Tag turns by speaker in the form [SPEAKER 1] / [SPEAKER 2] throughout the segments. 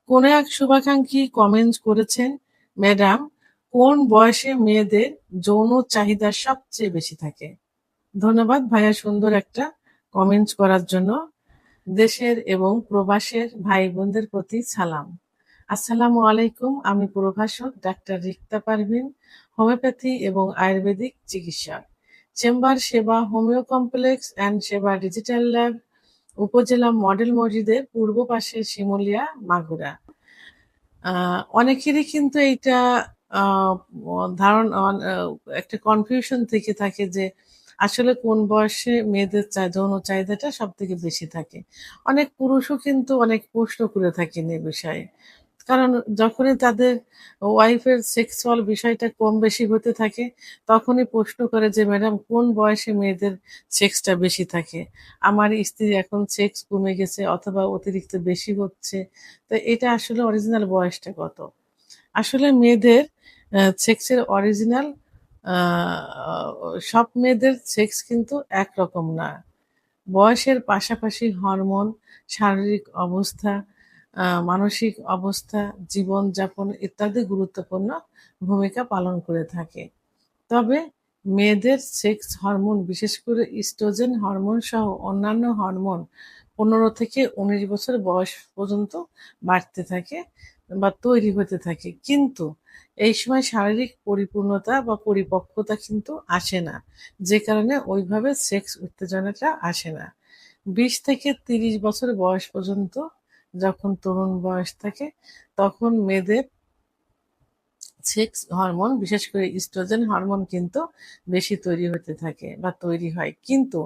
[SPEAKER 1] কোনো এক শুভাকাঙ্ক্ষী কমেন্ট করেছেন, ম্যাডাম, কোন বয়সে মেয়েদের যৌন চাহিদা সবচেয়ে বেশি থাকে? ধন্যবাদ ভাইয়া সুন্দর একটা কমেন্ট করার জন্য। দেশের এবং প্রবাসের ভাই বোনদের প্রতি সালাম। আসসালামু আলাইকুম। আমি প্রভাষক ডাক্তার রিক্তা পারভিন, হোমিওপ্যাথি এবং আয়ুর্বেদিক চিকিৎসক। চেম্বার সেবা হোমিও কমপ্লেক্স অ্যান্ড সেবা ডিজিটাল ল্যাব, উপজেলা মডেল মসজিদের পূর্ব পাশে, শিমুলিয়া, মাগুরা। অনেকেরই কিন্তু এইটা আ ধারণ একটা কনফিউশন থেকে থাকে যে আসলে কোন বয়সে মেয়েদের যৌন চাহিদাটা সবথেকে বেশি থাকে। অনেক পুরুষও কিন্তু অনেক প্রশ্ন করে থাকেন এ বিষয়ে। কারণ যখনই তাদের ওয়াইফের সেক্সুয়াল বিষয়টা কম বেশি হতে থাকে, তখনই প্রশ্ন করে যে, "ম্যাডাম, কোন বয়সে মেয়েদের সেক্সটা বেশি থাকে? আমার স্ত্রীর এখন সেক্স কমে গেছে অথবা অতিরিক্ত বেশি হচ্ছে।" তো এটা আসলে অরিজিনাল বয়সটা কত? আসলে মেয়েদের সেক্সের অরিজিনাল আ সব মেয়েদের সেক্স কিন্তু একরকম না। বয়সের পাশাপাশি হরমোন, শারীরিক অবস্থা, মানসিক অবস্থা, জীবনযাপন ইত্যাদি গুরুত্বপূর্ণ ভূমিকা পালন করে থাকে। তবে মেয়েদের সেক্স হরমোন, বিশেষ করে ইস্ট্রোজেন হরমোন সহ অন্যান্য হরমোন ১৫ থেকে ১৯ বছর বয়স পর্যন্ত বাড়তে থাকে বা তৈরি হতে থাকে। কিন্তু এই সময় শারীরিক পরিপূর্ণতা বা পরিপক্কতা কিন্তু আসে না। যে কারণে ওইভাবে সেক্স উত্তেজনাটা আসে না। ২০ থেকে ৩০ বছর বয়স পর্যন্ত যখন তরুণ বয়স থাকে, তখন মেয়েদের সেক্স হরমোন, বিশেষ করে ইস্ট্রোজেন হরমোন কিন্তু বেশি তৈরি হতে থাকে বা তৈরি হয়। কিন্তু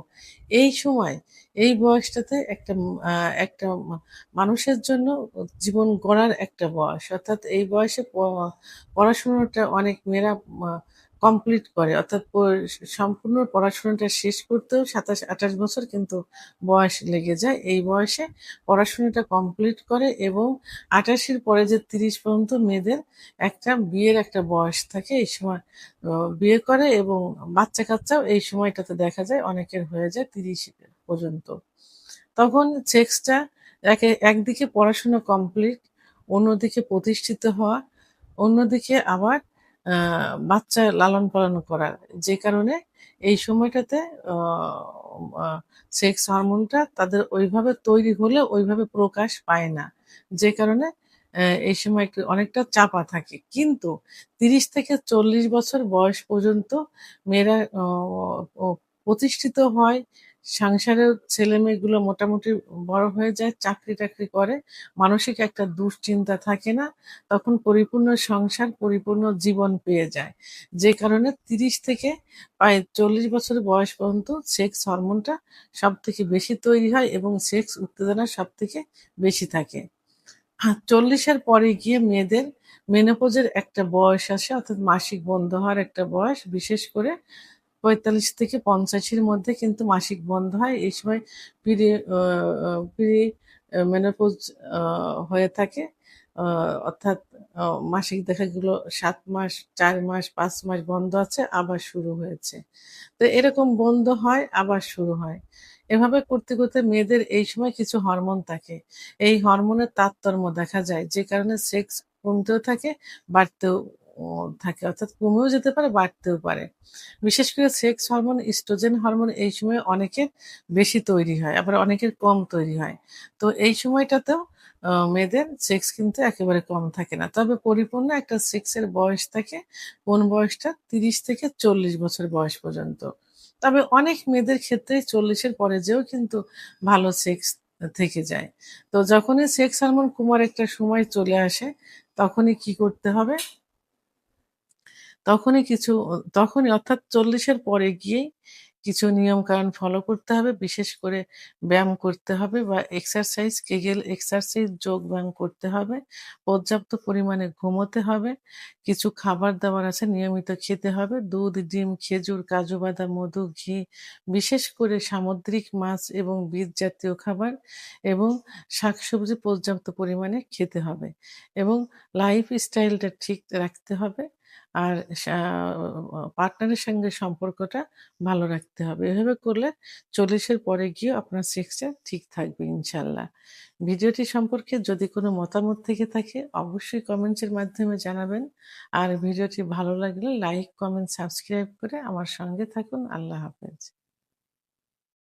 [SPEAKER 1] এই সময়, এই বয়সটাতে একটা মানুষের জন্য জীবন গড়ার একটা বয়স। অর্থাৎ এই বয়সে পড়াশোনাটা অনেক মেয়েরা মা কমপ্লিট করে। অর্থাৎ সম্পূর্ণ পড়াশোনাটা শেষ করতেও ২৭-২৮ বছর কিন্তু বয়স লেগে যায়। এই বয়সে পড়াশোনাটা কমপ্লিট করে এবং ২৮ এর পরে যে ৩০ পর্যন্ত মেয়েদের একটা বিয়ের একটা বয়স থাকে। এই সময় বিয়ে করে এবং বাচ্চা-কাচ্চাও এই সময়টাতে দেখা যায় অনেকের হয়ে যায় ৩০ পর্যন্ত। তখন সেক্সটা একদিকে পড়াশোনা কমপ্লিট, অন্যদিকে প্রতিষ্ঠিত হওয়া, অন্যদিকে আবার আ বাচ্চা লালন-পালন করা। যে কারণে এই সময়টাতে অ আ সেক্স হরমোনটা তাদের ওইভাবে তৈরি হলেও ওইভাবে প্রকাশ পায় না। যে কারণে এই সময় একটু অনেকটা চাপা থাকে। কিন্তু ৩০ থেকে ৪০ বছর বয়স পর্যন্ত মেয়েরা ও প্রতিষ্ঠিত হয়। সংসারের ছেলেমেয়েগুলো মোটামুটি বড় হয়ে যায়, চাকরি-টাকরি করে। মানসিক একটা দুশ্চিন্তা থাকে না। তখন পরিপূর্ণ সংসার, পরিপূর্ণ জীবন পেয়ে যায়। যে কারণে ৩০ থেকে প্রায় ৪০ বছর বয়স পর্যন্ত সেক্স হরমোনটা সবথেকে বেশি তৈরি হয় এবং সেক্স উত্তেজনা সবথেকে বেশি থাকে। ৪০ এর পরে গিয়ে মেয়েদের মেনোপজের একটা বয়স আসে, অর্থাৎ মাসিক বন্ধ হওয়ার একটা বয়স। বিশেষ করে ৪৫ থেকে ৫০ এর মধ্যে কিন্তু মাসিক বন্ধ হয়। এই সময় পিরি আ আ প্রি মেনোপজ আ হয়ে থাকে। আ অর্থাৎ আ মাসিক দেখাগুলো ৭ মাস, ৪ মাস, ৫ মাস বন্ধ আছে, আবার শুরু হয়েছে। তো এরকম বন্ধ হয়, আবার শুরু হয়। এভাবে করতে, করতে মেয়েদের এই সময় কিছু হরমোন থাকে। এই হরমোনের তারতম্য দেখা যায়। যে কারণে সেক্স কমতেও থাকে, বাড়তেও থাকে। অর্থাৎ কমেও যেতে পারে, বাড়তেও পারে। বিশেষ করে সেক্স হরমোন, ইস্ট্রোজেন হরমোন এই সময় অনেকের বেশি তৈরি হয়, আবার অনেকের কম তৈরি হয়। তো এই সময়টাতেও মেয়েদের সেক্স কিন্তু একেবারে কম থাকে না। তবে পরিপূর্ণ একটা সেক্সের বয়স থাকে। কোন বয়সটা? ৩০ থেকে ৪০ বছর বয়স পর্যন্ত। তবে অনেক মেয়েদের ক্ষেত্রে ৪০ এর পরে যেয়েও কিন্তু ভালো সেক্স থেকে যায়। তো যখনই সেক্স হরমোন কমার একটা সময় চলে আসে, তখনই কি করতে হবে? তখনই কিছু তখনই অর্থাৎ ৪০ এর পরে গিয়েই কিছু নিয়মকানুন ফলো করতে হবে। বিশেষ করে ব্যায়াম করতে হবে বা এক্সারসাইজ, কেগেল এক্সারসাইজ, যোগব্যায়াম করতে হবে। পর্যাপ্ত পরিমাণে ঘুমোতে হবে। কিছু খাবার-দাবার আছে নিয়মিত খেতে হবে। দুধ, ডিম, খেজুর, কাজু বাদাম, মধু, ঘি, বিশেষ করে সামুদ্রিক মাছ এবং বীজ জাতীয় খাবার এবং শাকসবজি পর্যাপ্ত পরিমাণে খেতে হবে এবং লাইফস্টাইলটা ঠিক রাখতে হবে। আর পার্টনারের সঙ্গে সম্পর্কটা ভালো রাখতে হবে। এভাবে করলে ৪০ এর পরে গিয়েও আপনার সেক্সটা ঠিক থাকবে ইনশাআল্লাহ। ভিডিওটি সম্পর্কে যদি কোনো মতামত থেকে থাকে অবশ্যই কমেন্টসের মাধ্যমে জানাবেন। আর ভিডিওটি ভালো লাগলে লাইক, কমেন্ট, সাবস্ক্রাইব করে আমার সঙ্গে থাকুন। আল্লাহ হাফেজ।